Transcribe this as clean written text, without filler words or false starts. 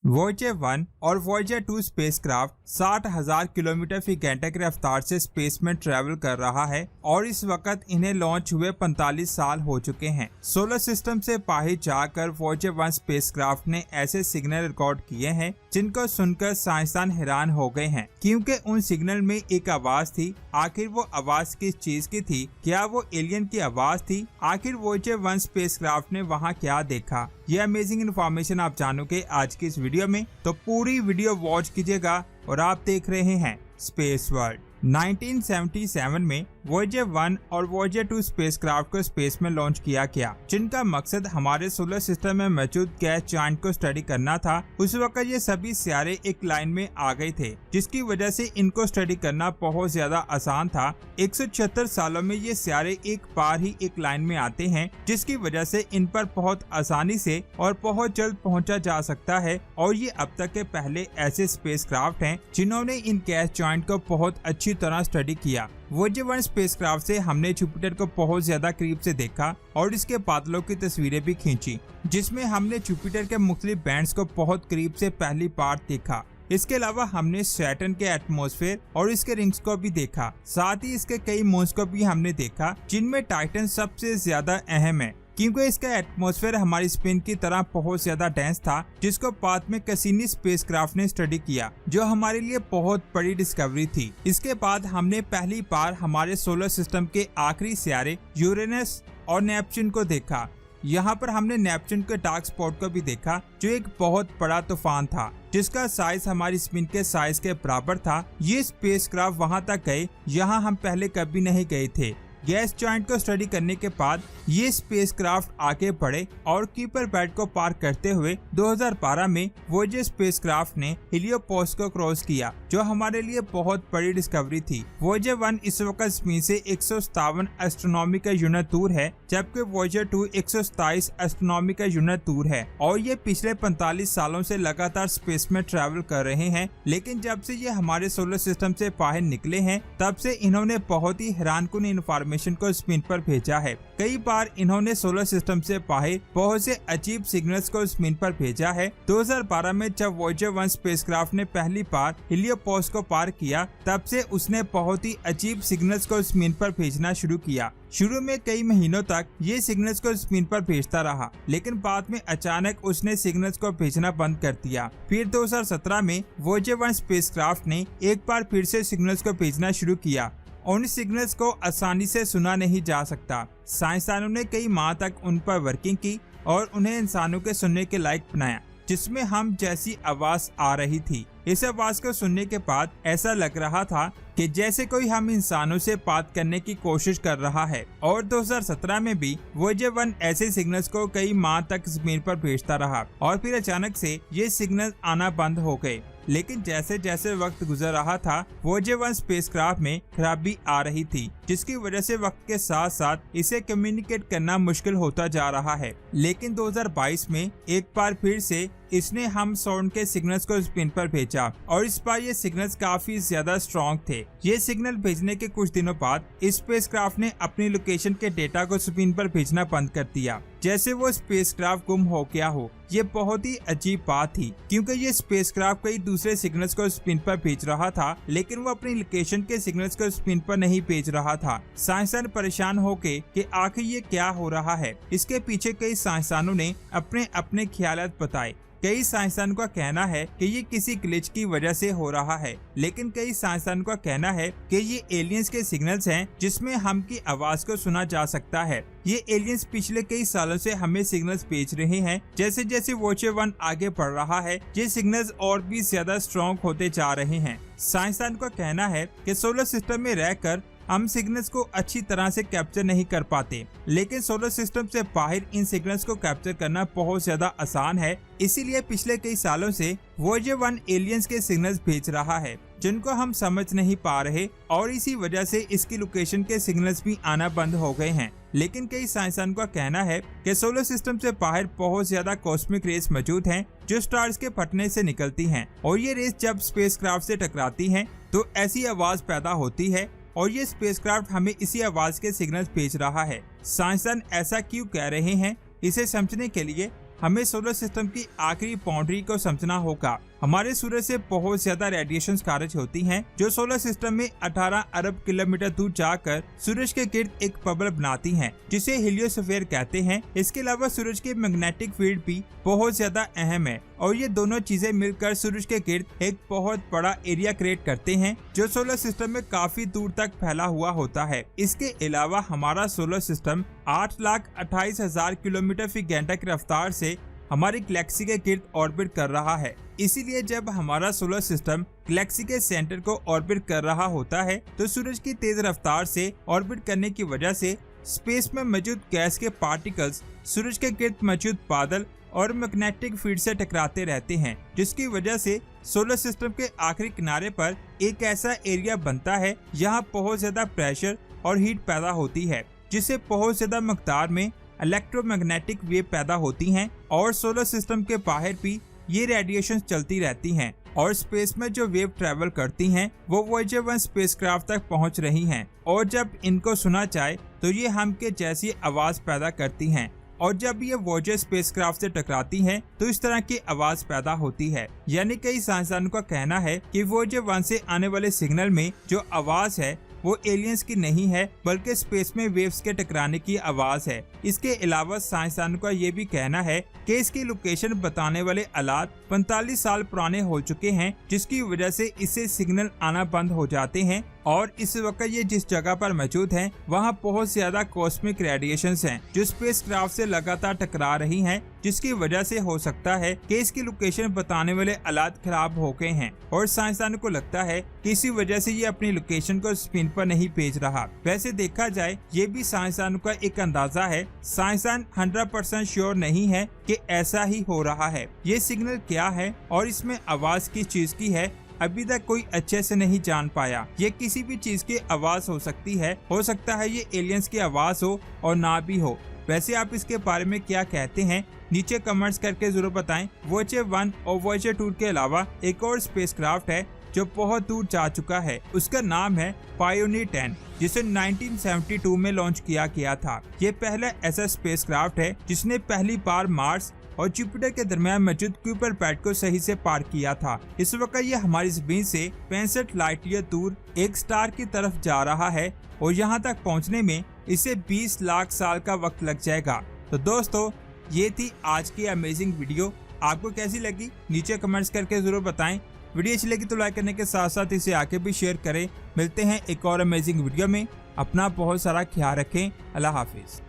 Voyager 1 और Voyager 2 spacecraft 60,000 kilometre फी घंटे की रफ्तार से स्पेस में ट्रैवल कर रहा है और इस वक्त इन्हें लॉन्च हुए 45 साल हो चुके हैं। सोलर सिस्टम से बाहर जाकर वॉयेजर 1 स्पेसक्राफ्ट ने ऐसे सिग्नल रिकॉर्ड किए हैं जिनको सुनकर साइंसदान हैरान हो गए हैं, क्योंकि उन सिग्नल में एक आवाज थी। आखिर वो आवाज किस चीज की थी? क्या वो एलियन की आवाज थी? आखिर वॉयेजर 1 स्पेसक्राफ्ट ने वहाँ क्या देखा? ये अमेजिंग इन्फॉर्मेशन आप जानोगे आज की इस वीडियो में, तो पूरी वीडियो वॉच कीजिएगा। और आप देख रहे हैं स्पेस वर्ल्ड। 1977 में वॉयेजर 1 और वॉयेजर 2 स्पेसक्राफ्ट को स्पेस में लॉन्च किया गया, जिनका मकसद हमारे सोलर सिस्टम में मौजूद गैस जॉइंट को स्टडी करना था। उस वक्त ये सभी सितारे एक लाइन में आ गए थे, जिसकी वजह से इनको स्टडी करना बहुत ज्यादा आसान था। 176 सालों में ये सितारे एक बार ही एक लाइन में आते हैं, जिसकी वजह से इन पर बहुत आसानी से और बहुत जल्द पहुंचा जा सकता है। और ये अब तक के पहले ऐसे स्पेसक्राफ्ट हैं जिन्होंने इन गैस जॉइंट को बहुत अच्छी तरह स्टडी किया। वॉयेजर 1 स्पेसक्राफ्ट से हमने जुपिटर को बहुत ज्यादा करीब से देखा और इसके बादलों की तस्वीरें भी खींची, जिसमें हमने जुपिटर के मुख्तलिफ बैंड्स को बहुत करीब से पहली बार देखा। इसके अलावा हमने सैटर्न के एटमॉस्फेयर और इसके रिंग्स को भी देखा। साथ ही इसके कई मून्स को भी हमने देखा, जिनमें टाइटन सबसे ज्यादा अहम है, क्योंकि इसका एटमॉस्फेयर हमारी स्पिन की तरह बहुत ज्यादा डेंस था, जिसको बाद में कैसिनी स्पेसक्राफ्ट ने स्टडी किया, जो हमारे लिए बहुत बड़ी डिस्कवरी थी। इसके बाद हमने पहली बार हमारे सोलर सिस्टम के आखिरी सितारे यूरेनस और नेपच्यून को देखा। यहाँ पर हमने नेपच्यून के डार्क स्पॉट को भी देखा, जो एक बहुत बड़ा तूफान था, जिसका साइज हमारी स्पिन के साइज के बराबर था। ये स्पेसक्राफ्ट वहाँ तक गए यहाँ हम पहले कभी नहीं गए थे। गैस जॉइंट को स्टडी करने के बाद ये स्पेसक्राफ्ट आगे बढ़े और कीपर बेल्ट को पार करते हुए 2012 में वॉयेजर स्पेसक्राफ्ट ने हेलियोपोस को क्रॉस किया, जो हमारे लिए बहुत बड़ी डिस्कवरी थी। वॉयेजर 1 इस वक्त स्पिन से 157 एस्ट्रोनॉमिकल यूनिट दूर है, जबकि वॉयेजर 2 127 एस्ट्रोनॉमिकल यूनिट दूर है। और ये पिछले 45 सालों से लगातार स्पेस में ट्रैवल कर रहे हैं, लेकिन जब से ये हमारे सोलर सिस्टम से बाहर निकले हैं, तब से इन्होंने बहुत ही हैरानकुन इन्फॉर्मेशन को स्पिन पर भेजा है। कई बार इन्होंने सोलर सिस्टम से बाहर बहुत से अजीब सिग्नल्स को स्पिन पर भेजा है। 2012 में जब वॉयेजर 1 स्पेसक्राफ्ट ने पहली बार हेलियोपोस को पार किया, तब से उसने बहुत ही अजीब सिग्नल्स को स्पिन पर भेजना शुरू किया। शुरू में कई महीनों तक ये सिग्नल्स को स्पिन पर भेजता रहा, लेकिन बाद में अचानक उसने सिग्नल्स को भेजना बंद कर दिया। फिर 2017 में वॉयेजर 1 स्पेसक्राफ्ट ने एक बार फिर से सिग्नल्स को भेजना शुरू किया। उन सिग्नल्स को आसानी से सुना नहीं जा सकता। साइंसदानों ने कई माह तक उन पर वर्किंग की और उन्हें इंसानों के सुनने के लायक बनाया, जिसमें हम जैसी आवाज आ रही थी। इस आवाज को सुनने के बाद ऐसा लग रहा था कि जैसे कोई हम इंसानों से बात करने की कोशिश कर रहा है। और 2017 में भी वॉयेजर 1 ऐसे सिग्नल्स को कई माह तक जमीन पर भेजता रहा और फिर अचानक से ये सिग्नल आना बंद हो गए। लेकिन जैसे जैसे वक्त गुजर रहा था, वॉयेजर 1 स्पेसक्राफ्ट में खराबी आ रही थी, जिसकी वजह से वक्त के साथ साथ इसे कम्युनिकेट करना मुश्किल होता जा रहा है। लेकिन 2022 में एक बार फिर से इसने हम साउंड के सिग्नल्स को स्पिन पर भेजा और इस बार ये सिग्नल्स काफी ज्यादा स्ट्रॉन्ग थे। ये सिग्नल भेजने के कुछ दिनों बाद स्पेसक्राफ्ट ने अपनी लोकेशन के डेटा को स्पिन पर भेजना बंद कर दिया, जैसे वो स्पेसक्राफ्ट गुम हो गया हो। ये बहुत ही अजीब बात थी, क्योंकि ये स्पेसक्राफ्ट कई दूसरे सिग्नल्स को स्पिन पर भेज रहा था, लेकिन वो अपनी लोकेशन के सिग्नल्स को स्पिन पर नहीं भेज रहा था। साइंसदान परेशान होके कि आखिर ये क्या हो रहा है। इसके पीछे कई साइंसदानों ने अपने अपने ख्यालात बताए। कई साइंसदानों का कहना है कि ये किसी ग्लिच की वजह से हो रहा है, लेकिन कई साइंसदानों का कहना है कि ये एलियंस के सिग्नल्स हैं, जिसमें हम की आवाज को सुना जा सकता है। ये एलियंस पिछले कई सालों से हमें सिग्नल्स भेज रहे हैं। जैसे जैसे वॉयेजर 1 आगे बढ़ रहा है, ये सिग्नल्स और भी ज्यादा स्ट्रॉन्ग होते जा रहे हैं। साइंसदान का कहना है कि सोलर सिस्टम में रहकर हम सिग्नल्स को अच्छी तरह से कैप्चर नहीं कर पाते, लेकिन सोलर सिस्टम से बाहर इन सिग्नल्स को कैप्चर करना बहुत ज्यादा आसान है। इसीलिए पिछले कई सालों से वॉयेजर 1 एलियंस के सिग्नल्स भेज रहा है, जिनको हम समझ नहीं पा रहे, और इसी वजह से इसकी लोकेशन के सिग्नल्स भी आना बंद हो गए हैं। लेकिन कई साइंसदानों का कहना है कि सोलर सिस्टम से बाहर बहुत ज्यादा कॉस्मिक रेस मौजूद हैं, जो स्टार्स के फटने से निकलती हैं, और ये रेस जब स्पेसक्राफ्ट से टकराती हैं, तो ऐसी आवाज पैदा होती है और ये स्पेसक्राफ्ट हमें इसी आवाज के सिग्नल्स भेज रहा है। साइंसदान ऐसा क्यों कह रहे हैं, इसे समझने के लिए हमें सोलर सिस्टम की आखिरी बाउंड्री को समझना होगा। हमारे सूरज से बहुत ज्यादा रेडिएशन खारिज होती हैं, जो सोलर सिस्टम में 18 अरब किलोमीटर दूर जाकर सूरज के गिर्द एक बबल बनाती हैं, जिसे हेलियोस्फीयर कहते हैं। इसके अलावा सूरज की मैग्नेटिक फील्ड भी बहुत ज्यादा अहम है और ये दोनों चीजें मिलकर सूरज के गिर्द एक बहुत बड़ा एरिया क्रिएट करते हैं, जो सोलर सिस्टम में काफी दूर तक फैला हुआ होता है। इसके अलावा हमारा सोलर सिस्टम 8,28,000 किलोमीटर फी घंटा की रफ्तार से हमारी गैलेक्सी के गिर्द ऑर्बिट कर रहा है। इसीलिए जब हमारा सोलर सिस्टम गैलेक्सी के सेंटर को ऑर्बिट कर रहा होता है, तो सूरज की तेज रफ्तार से ऑर्बिट करने की वजह से स्पेस में मौजूद गैस के पार्टिकल्स सूरज के गिर्द मौजूद बादल और मैग्नेटिक फील्ड से टकराते रहते हैं, जिसकी वजह से सोलर सिस्टम के आखिरी किनारे पर एक ऐसा एरिया बनता है यहाँ बहुत ज्यादा प्रेशर और हीट पैदा होती है, जिससे बहुत ज्यादा मकदार में इलेक्ट्रोमैग्नेटिक वेव पैदा होती हैं और सोलर सिस्टम के बाहर भी ये रेडिएशन चलती रहती हैं और स्पेस में जो वेव ट्रेवल करती हैं वो वॉयेजर 1 स्पेसक्राफ्ट तक पहुंच रही हैं और जब इनको सुना जाए तो ये हम के जैसी आवाज पैदा करती हैं और जब ये वॉयेजर स्पेसक्राफ्ट से टकराती हैं तो इस तरह की आवाज पैदा होती है। यानी कई साइंसदानों का कहना है कि वॉयेजर 1 से आने वाले सिग्नल में जो आवाज है वो एलियंस की नहीं है, बल्कि स्पेस में वेव्स के टकराने की आवाज है। इसके अलावा साइंसदानों का ये भी कहना है कि इसकी लोकेशन बताने वाले आलात 45 साल पुराने हो चुके हैं, जिसकी वजह से इससे सिग्नल आना बंद हो जाते हैं और इस वक्त ये जिस जगह पर मौजूद हैं वहाँ बहुत ज्यादा कॉस्मिक रेडिएशंस हैं जो स्पेसक्राफ्ट से लगातार टकरा रही हैं, जिसकी वजह से हो सकता है कि इसकी लोकेशन बताने वाले आलात खराब हो गए हैं और साइंसदानों को लगता है कि इसी वजह से ये अपनी लोकेशन को स्पिन पर नहीं भेज रहा। वैसे देखा जाए ये भी साइंसदानों का एक अंदाजा है। साइंसदान 100% श्योर नहीं है कि ऐसा ही हो रहा है। ये सिग्नल क्या है और इसमें आवाज किस चीज की है अभी तक कोई अच्छे से नहीं जान पाया। ये किसी भी चीज की आवाज हो सकती है, हो सकता है ये एलियंस की आवाज हो और ना भी हो। वैसे आप इसके बारे में क्या कहते हैं नीचे कमेंट्स करके जरूर बताएं। वॉयेजर 1 और वॉयेजर 2 के अलावा एक और स्पेसक्राफ्ट है जो बहुत दूर जा चुका है, उसका नाम है पायोनियर 10, जिसे 1972 में लॉन्च किया गया था। ये पहला ऐसा स्पेसक्राफ्ट है जिसने पहली बार मार्स और जुपिटर के दरमियान मौजूद कुइपर बेल्ट को सही से पार किया था। इस वक्त ये हमारी जमीन से 65 लाइट ईयर दूर एक स्टार की तरफ जा रहा है और यहाँ तक पहुँचने में इसे 20 लाख साल का वक्त लग जाएगा। तो दोस्तों ये थी आज की अमेजिंग वीडियो। आपको कैसी लगी नीचे कमेंट्स करके जरूर बताएं। वीडियो अच्छी लगी तो लाइक करने के साथ साथ इसे आगे भी शेयर करें। मिलते हैं एक और अमेजिंग वीडियो में। अपना बहुत सारा ख्याल रखें। अल्लाह हाफिज।